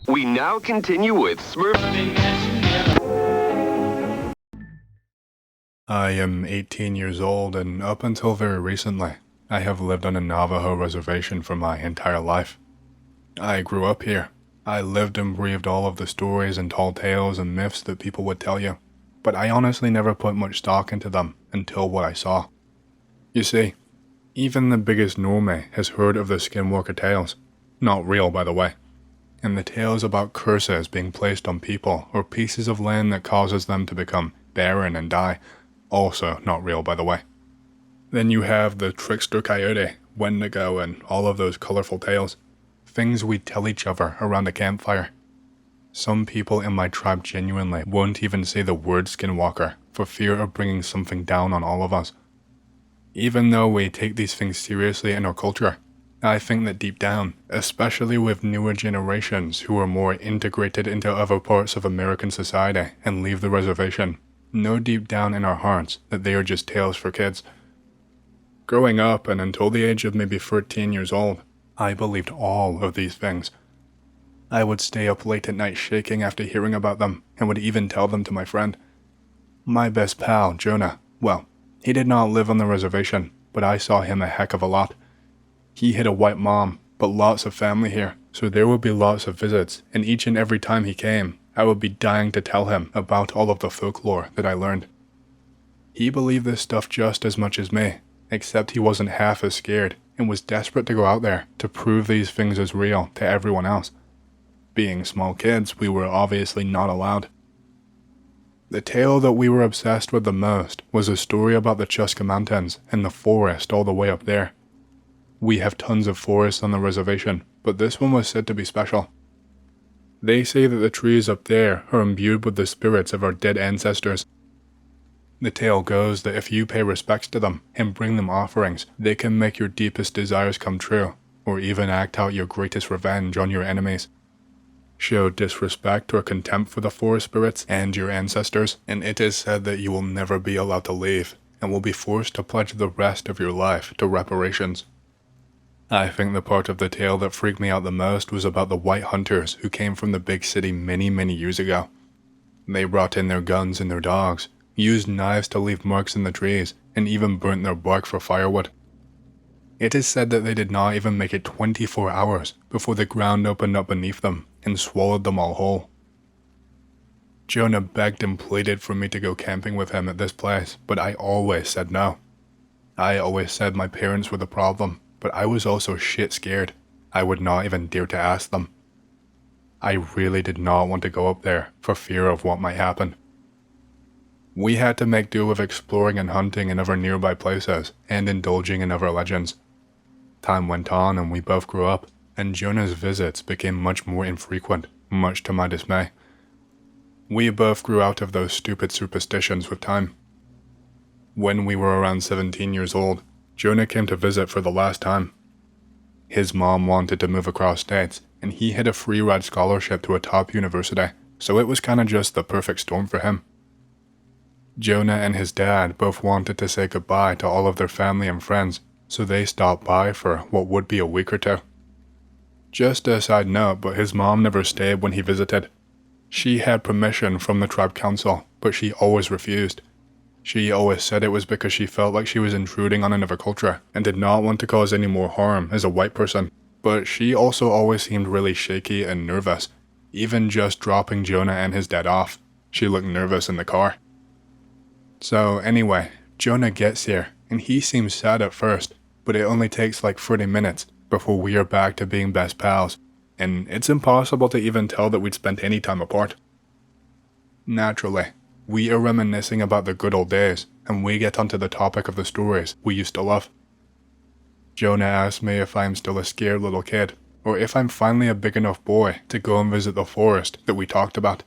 We now continue with Smurf. I am 18 years old, and up until very recently, I have lived on a Navajo reservation for my entire life. I grew up here. I lived and breathed all of the stories and tall tales and myths that people would tell you, but I honestly never put much stock into them until what I saw. You see, even the biggest normie has heard of the skinwalker tales. Not real, by the way. And the tales about curses being placed on people or pieces of land that causes them to become barren and die. Also not real, by the way. Then you have the trickster coyote, wendigo, and all of those colorful tales. Things we tell each other around a campfire. Some people in my tribe genuinely won't even say the word skinwalker for fear of bringing something down on all of us. Even though we take these things seriously in our culture, I think that deep down, especially with newer generations who are more integrated into other parts of American society and leave the reservation, know deep down in our hearts that they are just tales for kids. Growing up and until the age of maybe 13 years old, I believed all of these things. I would stay up late at night shaking after hearing about them and would even tell them to my friend. My best pal, Jonah, well, he did not live on the reservation, but I saw him a heck of a lot. He had a white mom, but lots of family here, so there would be lots of visits, and each and every time he came, I would be dying to tell him about all of the folklore that I learned. He believed this stuff just as much as me, except he wasn't half as scared and was desperate to go out there to prove these things as real to everyone else. Being small kids, we were obviously not allowed. The tale that we were obsessed with the most was a story about the Chuska Mountains and the forest all the way up there. We have tons of forests on the reservation, but this one was said to be special. They say that the trees up there are imbued with the spirits of our dead ancestors. The tale goes that if you pay respects to them and bring them offerings, they can make your deepest desires come true, or even act out your greatest revenge on your enemies. Show disrespect or contempt for the forest spirits and your ancestors, and it is said that you will never be allowed to leave, and will be forced to pledge the rest of your life to reparations. I think the part of the tale that freaked me out the most was about the white hunters who came from the big city many years ago. They brought in their guns and their dogs, used knives to leave marks in the trees, and even burnt their bark for firewood. It is said that they did not even make it 24 hours before the ground opened up beneath them and swallowed them all whole. Jonah begged and pleaded for me to go camping with him at this place, but I always said no. I always said my parents were the problem, but I was also shit scared. I would not even dare to ask them. I really did not want to go up there for fear of what might happen. We had to make do with exploring and hunting in other nearby places and indulging in other legends. Time went on and we both grew up, and Jonah's visits became much more infrequent, much to my dismay. We both grew out of those stupid superstitions with time. When we were around 17 years old, Jonah came to visit for the last time. His mom wanted to move across states, and he had a free ride scholarship to a top university, so it was kinda just the perfect storm for him. Jonah and his dad both wanted to say goodbye to all of their family and friends, so they stopped by for what would be a week or two. Just a side note, but his mom never stayed when he visited. She had permission from the tribe council, but she always refused. She always said it was because she felt like she was intruding on another culture and did not want to cause any more harm as a white person, but she also always seemed really shaky and nervous. Even just dropping Jonah and his dad off, she looked nervous in the car. So anyway, Jonah gets here, and he seems sad at first, but it only takes like 30 minutes before we are back to being best pals, and it's impossible to even tell that we'd spent any time apart. Naturally, we are reminiscing about the good old days, and we get onto the topic of the stories we used to love. Jonah asks me if I'm still a scared little kid, or if I'm finally a big enough boy to go and visit the forest that we talked about.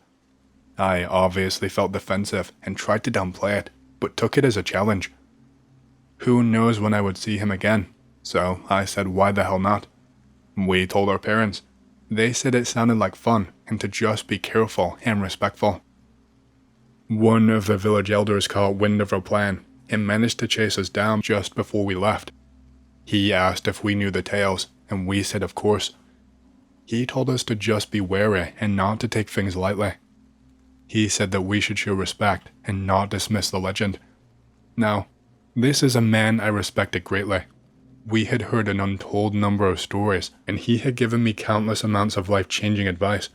I obviously felt defensive and tried to downplay it, but took it as a challenge. Who knows when I would see him again, so I said why the hell not. We told our parents. They said it sounded like fun and to just be careful and respectful. One of the village elders caught wind of our plan and managed to chase us down just before we left. He asked if we knew the tales, and we said of course. He told us to just be wary and not to take things lightly. He said that we should show respect and not dismiss the legend. Now, this is a man I respected greatly. We had heard an untold number of stories, and he had given me countless amounts of life-changing advice.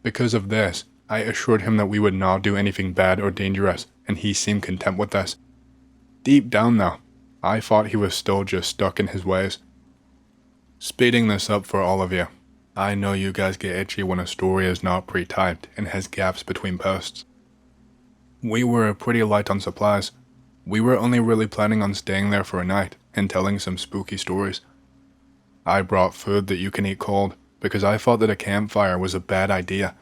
Because of this, I assured him that we would not do anything bad or dangerous, and he seemed content with this. Deep down though, I thought he was still just stuck in his ways. Speeding this up for all of you, I know you guys get itchy when a story is not pre-typed and has gaps between posts. We were pretty light on supplies. We were only really planning on staying there for a night and telling some spooky stories. I brought food that you can eat cold because I thought that a campfire was a bad idea.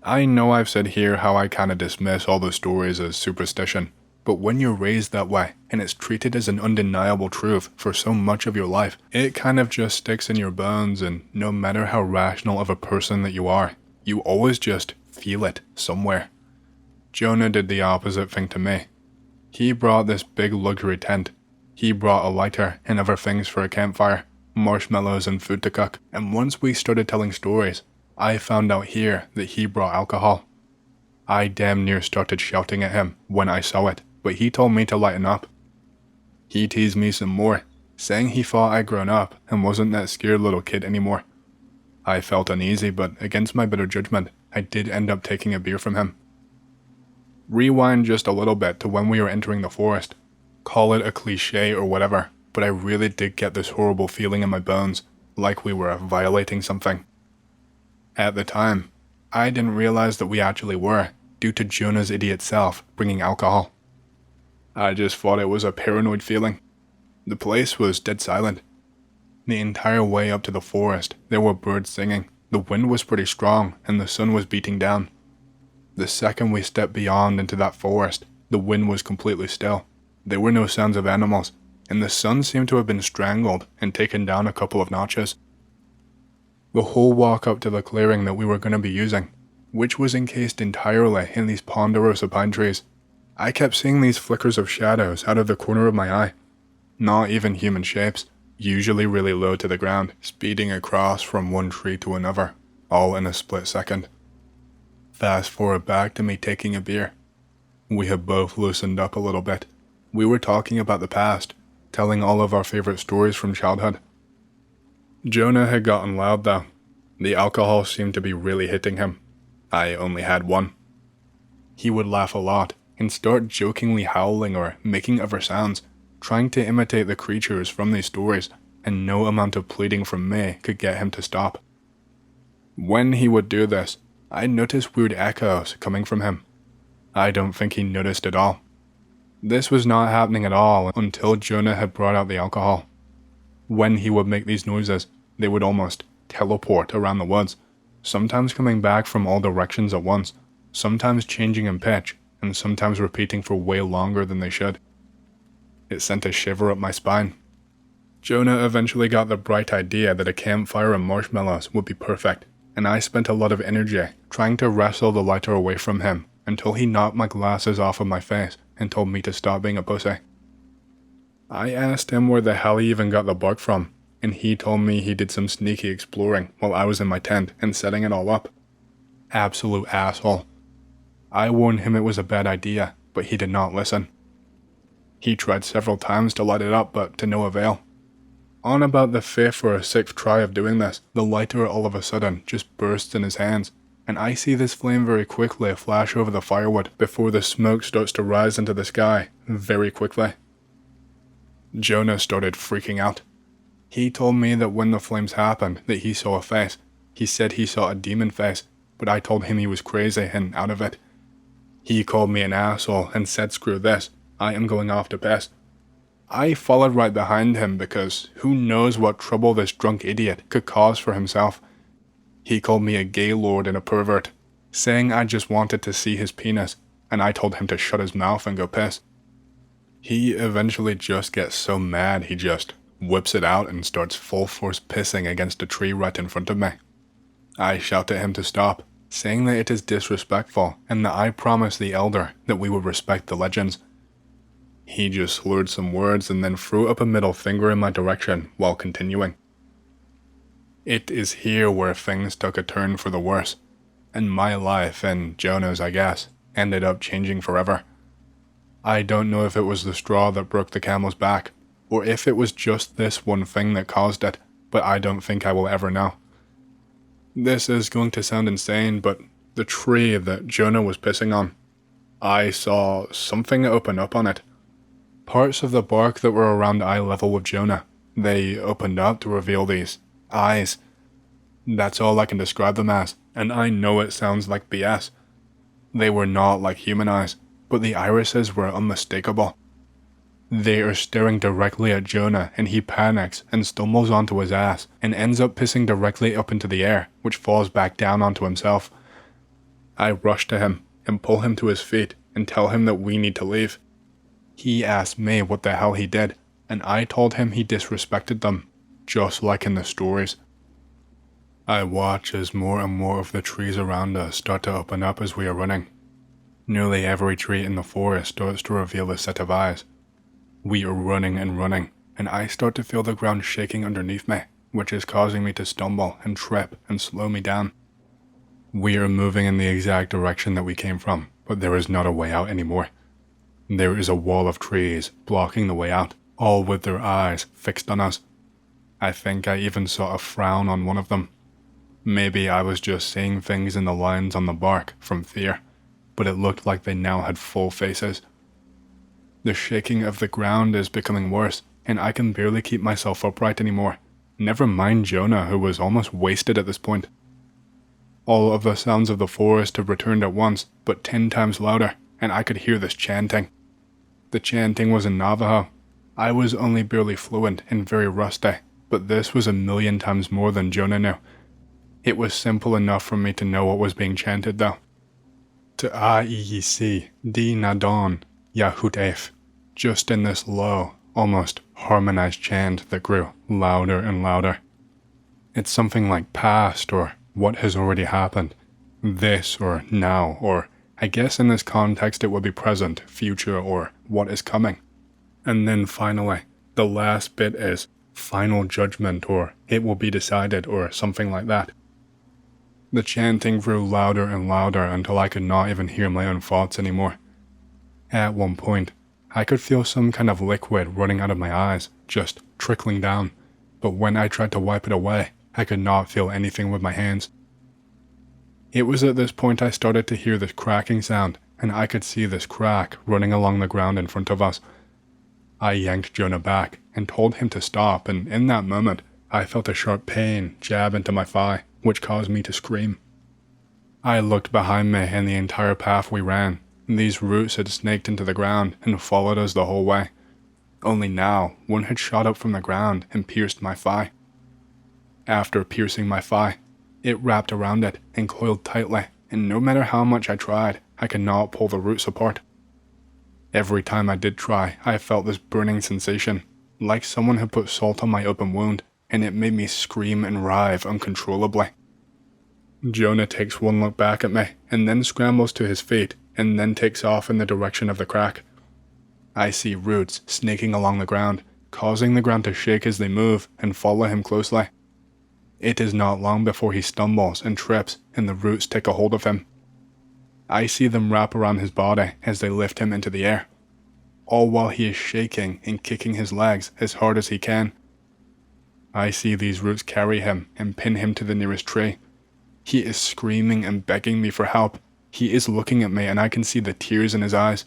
I know I've said here how I kinda dismiss all the stories as superstition, but when you're raised that way and it's treated as an undeniable truth for so much of your life, it kind of just sticks in your bones, and no matter how rational of a person that you are, you always just feel it somewhere. Jonah did the opposite thing to me. He brought this big luxury tent. He brought a lighter and other things for a campfire, marshmallows and food to cook, and once we started telling stories, I found out here that he brought alcohol. I damn near started shouting at him when I saw it, but he told me to lighten up. He teased me some more, saying he thought I'd grown up and wasn't that scared little kid anymore. I felt uneasy, but against my better judgment, I did end up taking a beer from him. Rewind just a little bit to when we were entering the forest. Call it a cliche or whatever, but I really did get this horrible feeling in my bones, like we were violating something. At the time, I didn't realize that we actually were, due to Jonah's idiot self bringing alcohol. I just thought it was a paranoid feeling. The place was dead silent. The entire way up to the forest, there were birds singing, the wind was pretty strong, and the sun was beating down. The second we stepped beyond into that forest, the wind was completely still. There were no sounds of animals, and the sun seemed to have been strangled and taken down a couple of notches. The whole walk up to the clearing that we were going to be using, which was encased entirely in these ponderosa pine trees, I kept seeing these flickers of shadows out of the corner of my eye. Not even human shapes, usually really low to the ground, speeding across from one tree to another, all in a split second. Fast forward back to me taking a beer. We had both loosened up a little bit. We were talking about the past, telling all of our favorite stories from childhood. Jonah had gotten loud though. The alcohol seemed to be really hitting him. I only had one. He would laugh a lot and start jokingly howling or making other sounds, trying to imitate the creatures from these stories, and no amount of pleading from me could get him to stop. When he would do this, I noticed weird echoes coming from him. I don't think he noticed at all. This was not happening at all until Jonah had brought out the alcohol. When he would make these noises, they would almost teleport around the woods, sometimes coming back from all directions at once, sometimes changing in pitch, and sometimes repeating for way longer than they should. It sent a shiver up my spine. Jonah eventually got the bright idea that a campfire and marshmallows would be perfect, and I spent a lot of energy trying to wrestle the lighter away from him until he knocked my glasses off of my face and told me to stop being a pussy. I asked him where the hell he even got the bark from, and he told me he did some sneaky exploring while I was in my tent and setting it all up. Absolute asshole. I warned him it was a bad idea, but he did not listen. He tried several times to light it up, but to no avail. On about the 5th or 6th try of doing this, the lighter all of a sudden just bursts in his hands, and I see this flame very quickly flash over the firewood before the smoke starts to rise into the sky very quickly. Jonah started freaking out. He told me that when the flames happened that he saw a face. He said he saw a demon face, but I told him he was crazy and out of it. He called me an asshole and said screw this, I am going off to piss. I followed right behind him because who knows what trouble this drunk idiot could cause for himself. He called me a gaylord and a pervert, saying I just wanted to see his penis, and I told him to shut his mouth and go piss. He eventually just gets so mad he just whips it out and starts full force pissing against a tree right in front of me. I shout at him to stop, saying that it is disrespectful and that I promised the elder that we would respect the legends. He just slurred some words and then threw up a middle finger in my direction while continuing. It is here where things took a turn for the worse, and my life, and Jonah's I guess, ended up changing forever. I don't know if it was the straw that broke the camel's back, or if it was just this one thing that caused it, but I don't think I will ever know. This is going to sound insane, but the tree that Jonah was pissing on, I saw something open up on it. Parts of the bark that were around eye level with Jonah, they opened up to reveal these eyes. That's all I can describe them as, and I know it sounds like BS. They were not like human eyes, but the irises were unmistakable. They are staring directly at Jonah, and he panics and stumbles onto his ass and ends up pissing directly up into the air, which falls back down onto himself. I rush to him and pull him to his feet and tell him that we need to leave. He asked me what the hell he did, and I told him he disrespected them, just like in the stories. I watch as more and more of the trees around us start to open up as we are running. Nearly every tree in the forest starts to reveal a set of eyes. We are running, and I start to feel the ground shaking underneath me, which is causing me to stumble and trip and slow me down. We are moving in the exact direction that we came from, but there is not a way out anymore. There is a wall of trees blocking the way out, all with their eyes fixed on us. I think I even saw a frown on one of them. Maybe I was just seeing things in the lines on the bark from fear, but it looked like they now had full faces. The shaking of the ground is becoming worse, and I can barely keep myself upright anymore. Never mind Jonah, who was almost wasted at this point. All of the sounds of the forest have returned at once, but 10 times louder, and I could hear this chanting. The chanting was in Navajo. I was only barely fluent and very rusty, but this was 1,000,000 times more than Jonah knew. It was simple enough for me to know what was being chanted though. Tetsuyaayt, di nadon, yahutef. Just in this low, almost harmonized chant that grew louder and louder. It's something like past or what has already happened, this or now, or I guess in this context it would be present, future, or what is coming. And then finally, the last bit is final judgment, or it will be decided, or something like that. The chanting grew louder and louder until I could not even hear my own thoughts anymore. At one point, I could feel some kind of liquid running out of my eyes, just trickling down, but when I tried to wipe it away, I could not feel anything with my hands. It was at this point I started to hear this cracking sound, and I could see this crack running along the ground in front of us. I yanked Jonah back and told him to stop, and in that moment, I felt a sharp pain jab into my thigh, which caused me to scream. I looked behind me and the entire path we ran. These roots had snaked into the ground and followed us the whole way. Only now, one had shot up from the ground and pierced my thigh. After piercing my thigh, it wrapped around it and coiled tightly, and no matter how much I tried, I could not pull the roots apart. Every time I did try, I felt this burning sensation, like someone had put salt on my open wound, and it made me scream and writhe uncontrollably. Jonah takes one look back at me, and then scrambles to his feet, and then takes off in the direction of the crack. I see roots snaking along the ground, causing the ground to shake as they move, and follow him closely. It is not long before he stumbles and trips, and the roots take a hold of him. I see them wrap around his body as they lift him into the air, all while he is shaking and kicking his legs as hard as he can. I see these roots carry him and pin him to the nearest tree. He is screaming and begging me for help. He is looking at me and I can see the tears in his eyes.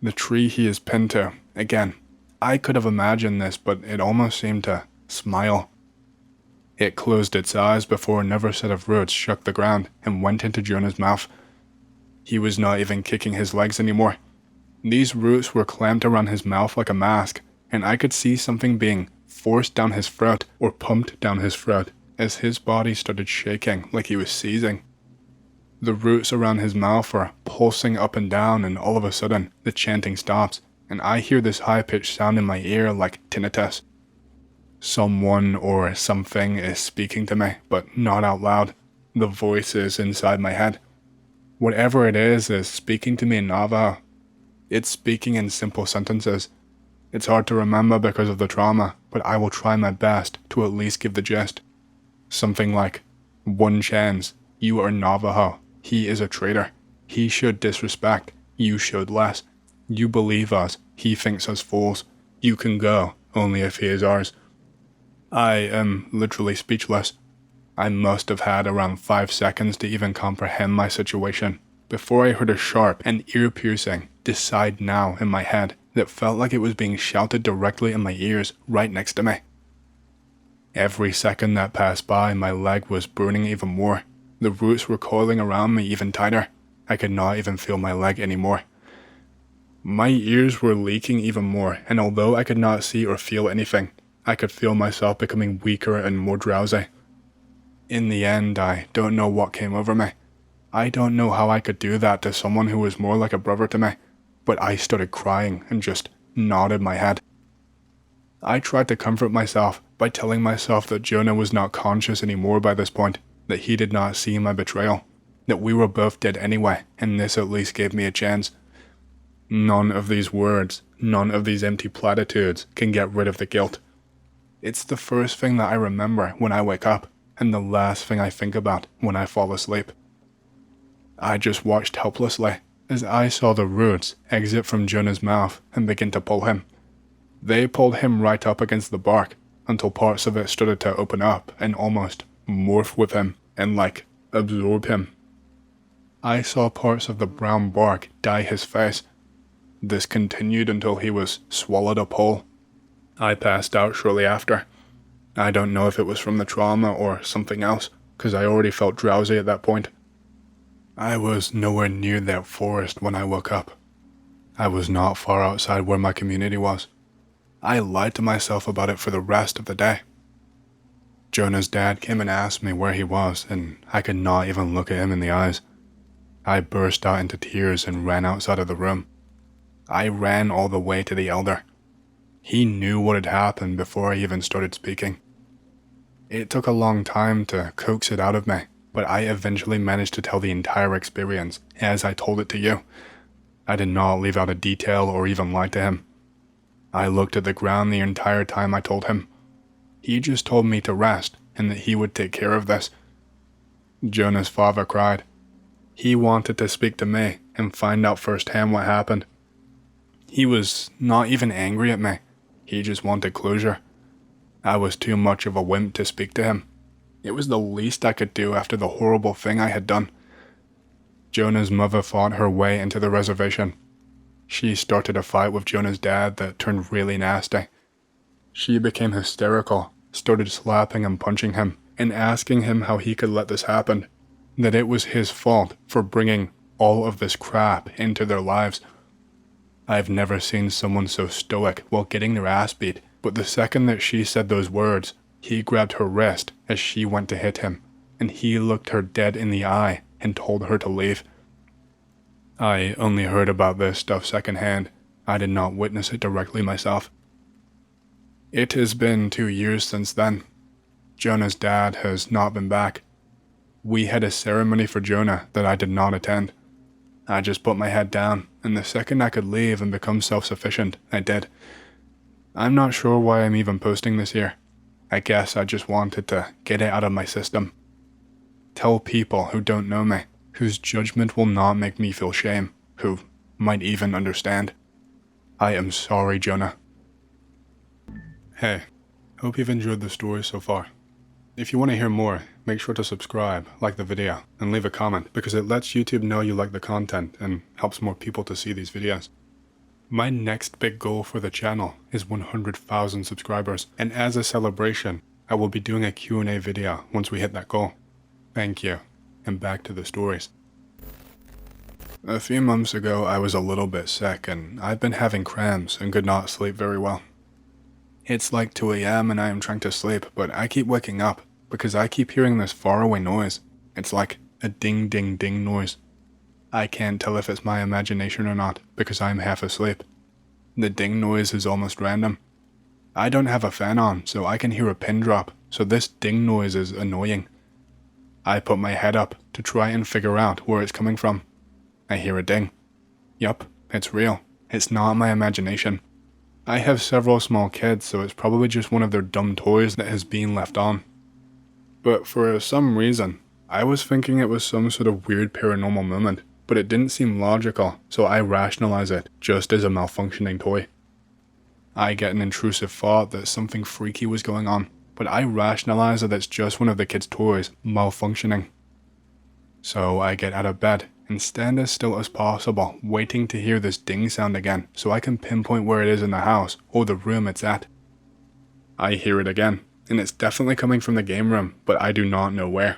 The tree he is pinned to, again, I could have imagined this, but it almost seemed to smile. It closed its eyes before another set of roots shook the ground and went into Jonah's mouth. He was not even kicking his legs anymore. These roots were clamped around his mouth like a mask, and I could see something being forced down his throat or pumped down his throat as his body started shaking like he was seizing. The roots around his mouth are pulsing up and down, and all of a sudden, the chanting stops, and I hear this high-pitched sound in my ear like tinnitus. Someone or something is speaking to me, but not out loud. The voice is inside my head. Whatever it is speaking to me in Navajo. It's speaking in simple sentences. It's hard to remember because of the trauma, but I will try my best to at least give the gist. Something like, "One chance, you are Navajo, he is a traitor. He should disrespect, you showed less. You believe us, he thinks us fools. You can go, only if he is ours." I am literally speechless. I must have had around 5 seconds to even comprehend my situation before I heard a sharp and ear-piercing "decide now" in my head that felt like it was being shouted directly in my ears right next to me. Every second that passed by, my leg was burning even more. The roots were coiling around me even tighter. I could not even feel my leg anymore. My ears were leaking even more, and although I could not see or feel anything, I could feel myself becoming weaker and more drowsy. In the end, I don't know what came over me. I don't know how I could do that to someone who was more like a brother to me, but I started crying and just nodded my head. I tried to comfort myself by telling myself that Jonah was not conscious anymore by this point, that he did not see my betrayal, that we were both dead anyway, and this at least gave me a chance. None of these words, none of these empty platitudes can get rid of the guilt. It's the first thing that I remember when I wake up, and the last thing I think about when I fall asleep. I just watched helplessly as I saw the roots exit from Jonah's mouth and begin to pull him. They pulled him right up against the bark until parts of it started to open up and almost morph with him and absorb him. I saw parts of the brown bark dye his face. This continued until he was swallowed up whole. I passed out shortly after. I don't know if it was from the trauma or something else, because I already felt drowsy at that point. I was nowhere near that forest when I woke up. I was not far outside where my community was. I lied to myself about it for the rest of the day. Jonah's dad came and asked me where he was, and I could not even look at him in the eyes. I burst out into tears and ran outside of the room. I ran all the way to the elder. He knew what had happened before I even started speaking. It took a long time to coax it out of me, but I eventually managed to tell the entire experience as I told it to you. I did not leave out a detail or even lie to him. I looked at the ground the entire time I told him. He just told me to rest and that he would take care of this. Jonah's father cried. He wanted to speak to me and find out firsthand what happened. He was not even angry at me. He just wanted closure. I was too much of a wimp to speak to him. It was the least I could do after the horrible thing I had done. Jonah's mother fought her way into the reservation. She started a fight with Jonah's dad that turned really nasty. She became hysterical, started slapping and punching him, and asking him how he could let this happen, that it was his fault for bringing all of this crap into their lives. I've never seen someone so stoic while getting their ass beat, but the second that she said those words, he grabbed her wrist as she went to hit him, and he looked her dead in the eye and told her to leave. I only heard about this stuff secondhand. I did not witness it directly myself. It has been 2 years since then. Jonah's dad has not been back. We had a ceremony for Jonah that I did not attend. I just put my head down, and the second I could leave and become self-sufficient, I did. I'm not sure why I'm even posting this here. I guess I just wanted to get it out of my system. Tell people who don't know me, whose judgment will not make me feel shame, who might even understand. I am sorry, Jonah. Hey, hope you've enjoyed the story so far. If you want to hear more, make sure to subscribe, like the video, and leave a comment because it lets YouTube know you like the content and helps more people to see these videos. My next big goal for the channel is 100,000 subscribers, and as a celebration, I will be doing a Q&A video once we hit that goal. Thank you, and back to the stories. A few months ago, I was a little bit sick, and I've been having cramps and could not sleep very well. It's like 2 a.m. and I am trying to sleep, but I keep waking up because I keep hearing this faraway noise. It's like a ding ding ding noise. I can't tell if it's my imagination or not because I'm half asleep. The ding noise is almost random. I don't have a fan on, so I can hear a pin drop, so this ding noise is annoying. I put my head up to try and figure out where it's coming from. I hear a ding. Yup, it's real. It's not my imagination. I have several small kids, so it's probably just one of their dumb toys that has been left on. But for some reason, I was thinking it was some sort of weird paranormal moment, but it didn't seem logical, so I rationalize it just as a malfunctioning toy. I get an intrusive thought that something freaky was going on, but I rationalize that it's just one of the kids' toys malfunctioning. So I get out of bed and stand as still as possible, waiting to hear this ding sound again so I can pinpoint where it is in the house or the room it's at. I hear it again, and it's definitely coming from the game room, but I do not know where.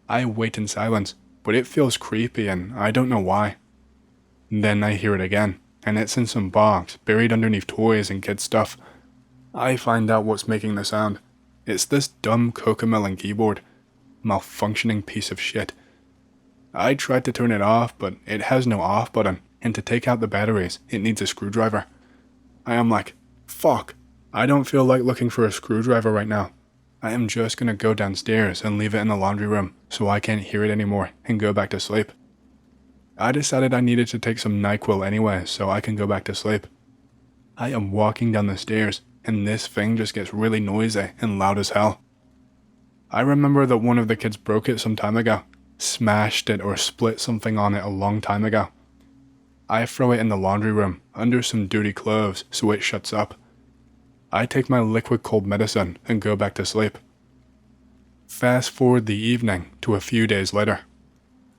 I wait in silence, but it feels creepy and I don't know why. Then I hear it again, and it's in some box buried underneath toys and kids' stuff. I find out what's making the sound. It's this dumb Cocomelon keyboard. Malfunctioning piece of shit. I tried to turn it off, but it has no off button, and to take out the batteries, it needs a screwdriver. I am like, fuck, I don't feel like looking for a screwdriver right now. I am just gonna go downstairs and leave it in the laundry room so I can't hear it anymore and go back to sleep. I decided I needed to take some NyQuil anyway so I can go back to sleep. I am walking down the stairs, and this thing just gets really noisy and loud as hell. I remember that one of the kids broke it some time ago, smashed it or split something on it a long time ago. I throw it in the laundry room under some dirty clothes so it shuts up. I take my liquid cold medicine and go back to sleep. Fast forward the evening to a few days later.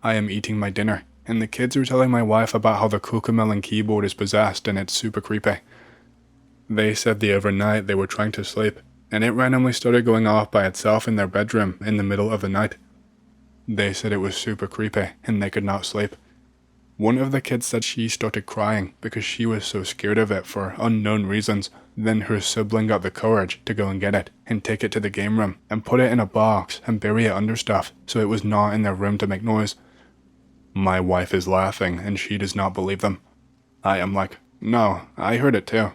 I am eating my dinner, and the kids are telling my wife about how the Cocomelon keyboard is possessed and it's super creepy. They said the overnight they were trying to sleep, and it randomly started going off by itself in their bedroom in the middle of the night. They said it was super creepy and they could not sleep. One of the kids said she started crying because she was so scared of it for unknown reasons. Then her sibling got the courage to go and get it and take it to the game room and put it in a box and bury it under stuff so it was not in their room to make noise. My wife is laughing and she does not believe them. I am like, no, I heard it too.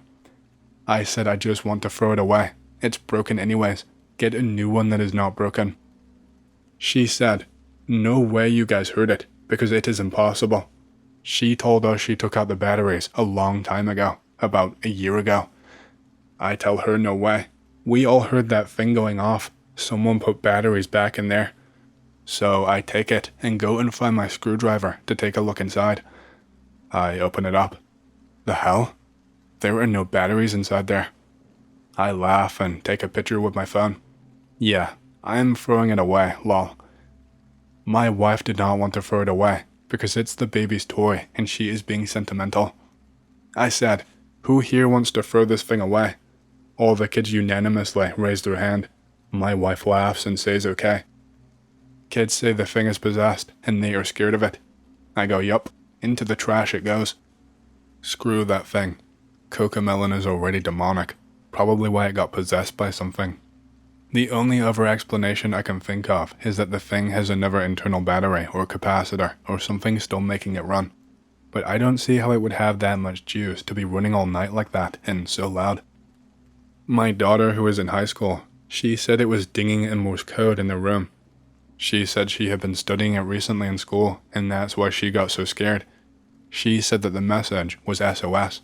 I said I just want to throw it away. It's broken anyways. Get a new one that is not broken. She said, no way you guys heard it, because it is impossible. She told us she took out the batteries a long time ago, about a year ago. I tell her no way. We all heard that thing going off. Someone put batteries back in there. So I take it and go and find my screwdriver to take a look inside. I open it up. The hell? There are no batteries inside there. I laugh and take a picture with my phone. Yeah, I'm throwing it away, lol. My wife did not want to throw it away because it's the baby's toy and she is being sentimental. I said, who here wants to throw this thing away? All the kids unanimously raise their hand. My wife laughs and says okay. Kids say the thing is possessed and they are scared of it. I go, yup, into the trash it goes. Screw that thing. Cocomelon is already demonic, probably why it got possessed by something. The only other explanation I can think of is that the thing has another internal battery or capacitor or something still making it run. But I don't see how it would have that much juice to be running all night like that and so loud. My daughter, who is in high school, she said it was dinging in Morse code in their room. She said she had been studying it recently in school and that's why she got so scared. She said that the message was SOS.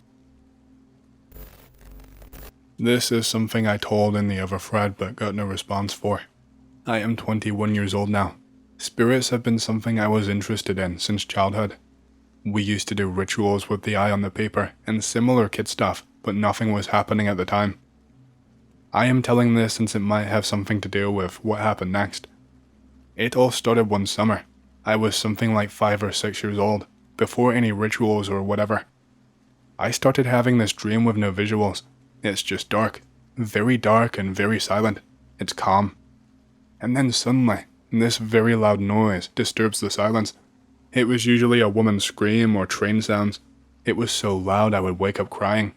This is something I told in the other thread but got no response for. I am 21 years old now. Spirits have been something I was interested in since childhood. We used to do rituals with the eye on the paper and similar kid stuff, but nothing was happening at the time. I am telling this since it might have something to do with what happened next. It all started one summer. I was something like 5 or 6 years old, before any rituals or whatever. I started having this dream with no visuals. It's just dark, very dark and very silent. It's calm. And then suddenly, this very loud noise disturbs the silence. It was usually a woman's scream or train sounds. It was so loud I would wake up crying.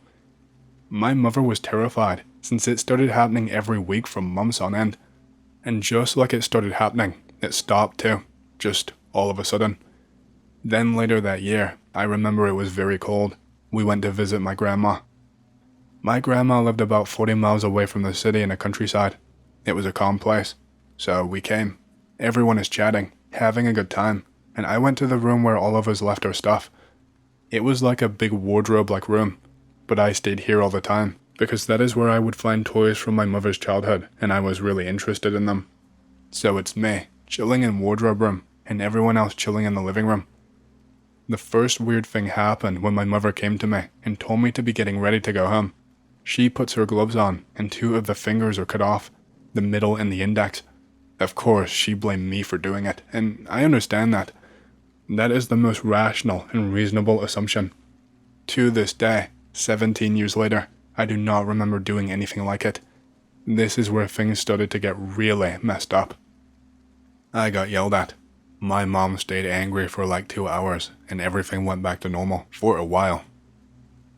My mother was terrified since it started happening every week for months on end. And just like it started happening, it stopped too, just all of a sudden. Then later that year, I remember it was very cold. We went to visit my grandma. My grandma lived about 40 miles away from the city in the countryside. It was a calm place. So we came. Everyone is chatting, having a good time, and I went to the room where all of us left our stuff. It was like a big wardrobe-like room, but I stayed here all the time, because that is where I would find toys from my mother's childhood, and I was really interested in them. So it's me, chilling in wardrobe room, and everyone else chilling in the living room. The first weird thing happened when my mother came to me and told me to be getting ready to go home. She puts her gloves on, and 2 of the fingers are cut off, the middle and the index. Of course, she blamed me for doing it, and I understand that. That is the most rational and reasonable assumption. To this day, 17 years later, I do not remember doing anything like it. This is where things started to get really messed up. I got yelled at. My mom stayed angry for like 2 hours, and everything went back to normal for a while.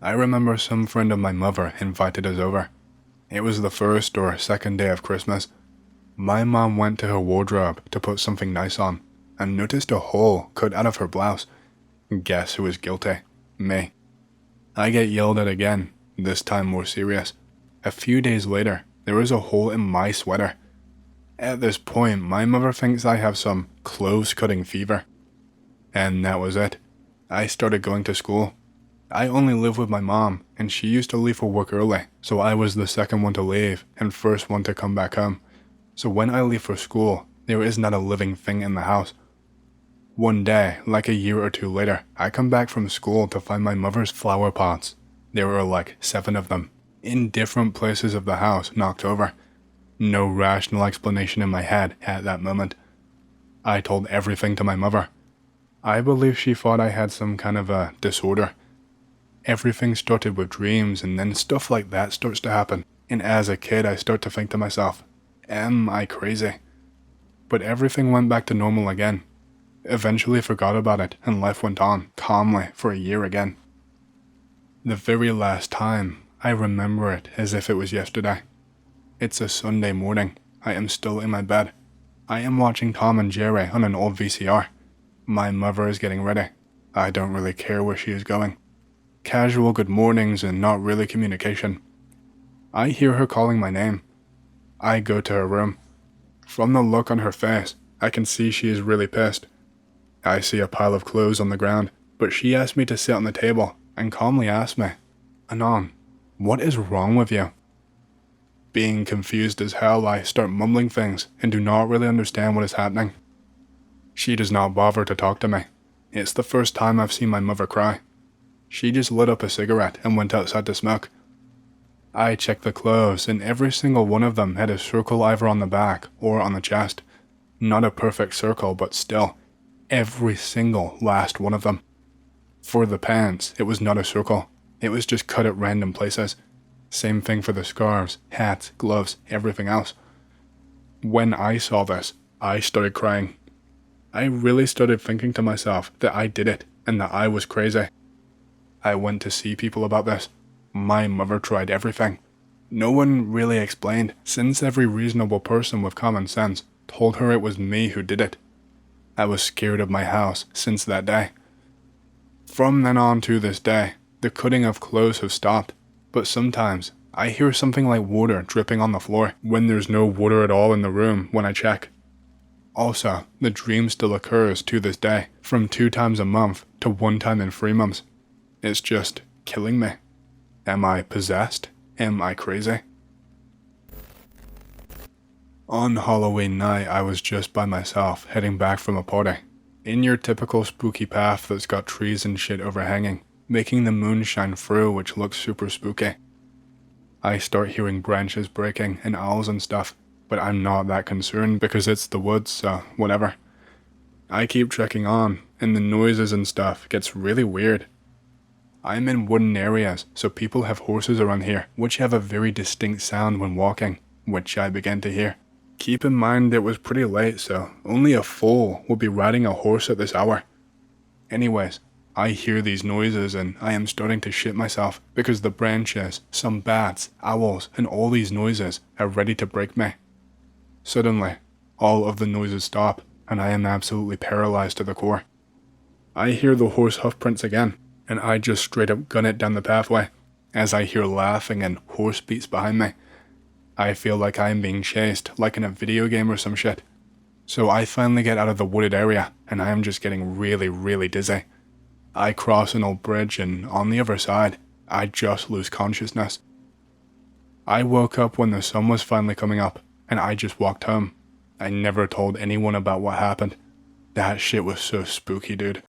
I remember some friend of my mother invited us over. It was the first or second day of Christmas. My mom went to her wardrobe to put something nice on, and noticed a hole cut out of her blouse. Guess who was guilty? Me. I get yelled at again, this time more serious. A few days later, there was a hole in my sweater. At this point, my mother thinks I have some clothes-cutting fever. And that was it. I started going to school. I only live with my mom, and she used to leave for work early, so I was the second one to leave and first one to come back home. So when I leave for school, there is not a living thing in the house. One day, like a year or 2 later, I come back from school to find my mother's flower pots. There were like 7 of them, in different places of the house, knocked over. No rational explanation in my head at that moment. I told everything to my mother. I believe she thought I had some kind of a disorder. Everything started with dreams, and then stuff like that starts to happen. And as a kid, I start to think to myself, am I crazy? But everything went back to normal again. Eventually forgot about it, and life went on calmly for a year again. The very last time, I remember it as if it was yesterday. It's a Sunday morning. I am still in my bed. I am watching Tom and Jerry on an old VCR. My mother is getting ready. I don't really care where she is going. Casual good mornings and not really communication. I hear her calling my name. I go to her room. From the look on her face, I can see she is really pissed. I see a pile of clothes on the ground, but she asked me to sit on the table and calmly asked me, "Anon, what is wrong with you?" Being confused as hell, I start mumbling things and do not really understand what is happening. She does not bother to talk to me. It's the first time I've seen my mother cry. She just lit up a cigarette and went outside to smoke. I checked the clothes, and every single one of them had a circle either on the back or on the chest. Not a perfect circle, but still, every single last one of them. For the pants, it was not a circle. It was just cut at random places. Same thing for the scarves, hats, gloves, everything else. When I saw this, I started crying. I really started thinking to myself that I did it and that I was crazy. I went to see people about this. My mother tried everything. No one really explained, since every reasonable person with common sense told her it was me who did it. I was scared of my house since that day. From then on to this day, the cutting of clothes have stopped, but sometimes I hear something like water dripping on the floor when there's no water at all in the room when I check. Also, the dream still occurs to this day, from 2 times a month to 1 time in 3 months. It's just killing me. Am I possessed? Am I crazy? On Halloween night, I was just by myself, heading back from a party. In your typical spooky path that's got trees and shit overhanging, making the moon shine through, which looks super spooky. I start hearing branches breaking and owls and stuff, but I'm not that concerned because it's the woods, so whatever. I keep trekking on, and the noises and stuff gets really weird. I'm in wooden areas, so people have horses around here, which have a very distinct sound when walking, which I began to hear. Keep in mind it was pretty late, so only a fool would be riding a horse at this hour. Anyways, I hear these noises and I am starting to shit myself because the branches, some bats, owls, and all these noises are ready to break me. Suddenly, all of the noises stop, and I am absolutely paralyzed to the core. I hear the horse hoof prints again, and I just straight up gun it down the pathway, as I hear laughing and horse beats behind me. I feel like I am being chased, like in a video game or some shit. So I finally get out of the wooded area, and I am just getting really, really dizzy. I cross an old bridge, and on the other side, I just lose consciousness. I woke up when the sun was finally coming up, and I just walked home. I never told anyone about what happened. That shit was so spooky, dude.